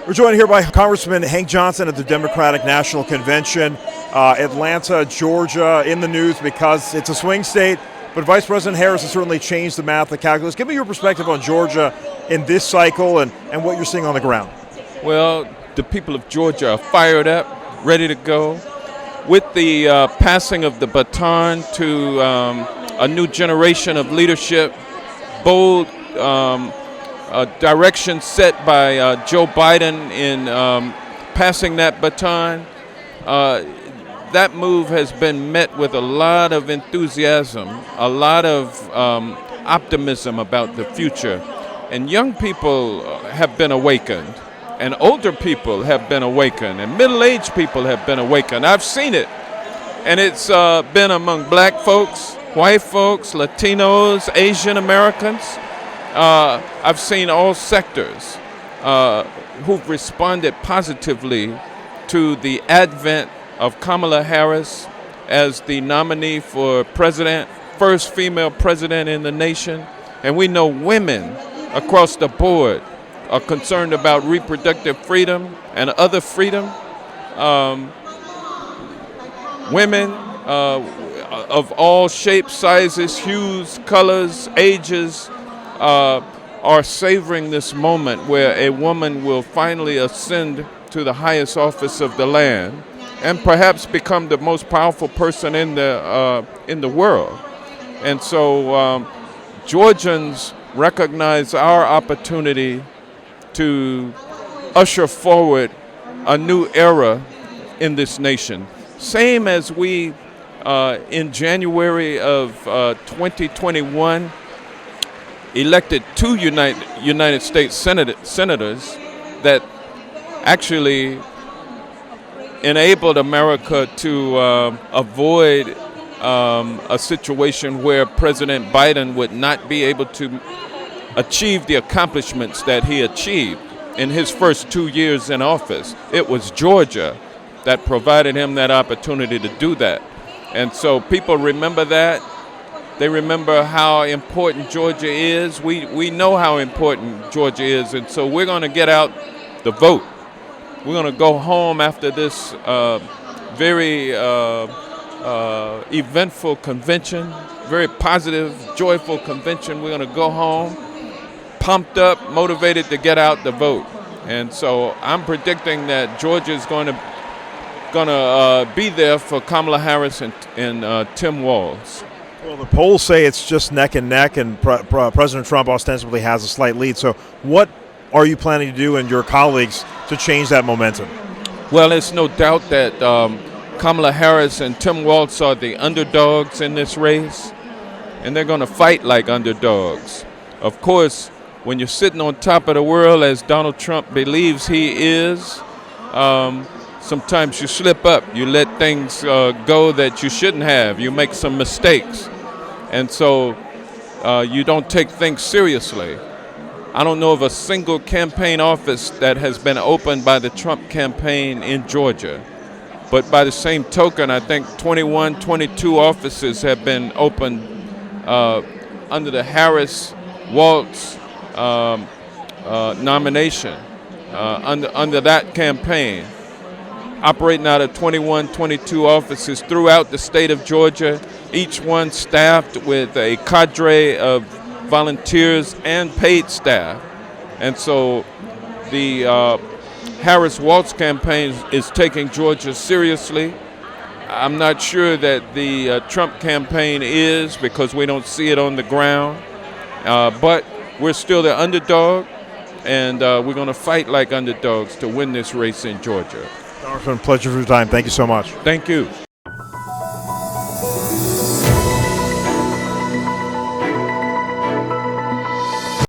We're joined here by Congressman Hank Johnson at the Democratic National Convention. Atlanta, Georgia, in the news because it's a swing state, but Vice President Harris has certainly changed the math, the calculus. Give me your perspective on Georgia in this cycle and what you're seeing on the ground. Well, the people of Georgia are fired up, ready to go. With the passing of the baton to a new generation of leadership, bold direction set by Joe Biden in passing that baton, that move has been met with a lot of enthusiasm, a lot of optimism about the future. And young people have been awakened, and older people have been awakened, and middle-aged people have been awakened. I've seen it, and it's been among black folks, white folks, Latinos, Asian Americans. I've seen all sectors who've responded positively to the advent of Kamala Harris as the nominee for president, first female president in the nation. And we know women across the board are concerned about reproductive freedom and other freedom. Women of all shapes, sizes, hues, colors, ages, are savoring this moment where a woman will finally ascend to the highest office of the land and perhaps become the most powerful person in the world. And so Georgians recognize our opportunity to usher forward a new era in this nation. Same as we in January of 2021 elected two United States senators that actually enabled America to avoid a situation where President Biden would not be able to achieve the accomplishments that he achieved in his first 2 years in office. It was Georgia that provided him that opportunity to do that. And so people remember that. They remember how important Georgia is. We know how important Georgia is, and so we're going to get out the vote. We're going to go home after this very eventful convention, very positive, joyful convention. We're going to go home pumped up, motivated to get out the vote. And so I'm predicting that Georgia is going to be there for Kamala Harris and Tim Walz. Well, the polls say it's just neck and neck, and President Trump ostensibly has a slight lead. So what are you planning to do and your colleagues to change that momentum? Well, there's no doubt that Kamala Harris and Tim Walz are the underdogs in this race, and they're going to fight like underdogs. Of course, when you're sitting on top of the world, as Donald Trump believes he is, sometimes you slip up. You let things go that you shouldn't have. You make some mistakes. And so you don't take things seriously. I don't know of a single campaign office that has been opened by the Trump campaign in Georgia. But by the same token, I think 21, 22 offices have been opened under the Harris-Walz nomination, under that campaign, operating out of 21, 22 offices throughout the state of Georgia, each one staffed with a cadre of volunteers and paid staff. And so the Harris-Walz campaign is taking Georgia seriously. I'm not sure that the Trump campaign is, because we don't see it on the ground. But we're still the underdog, and we're going to fight like underdogs to win this race in Georgia. Congressman, pleasure for your time. Thank you so much. Thank you.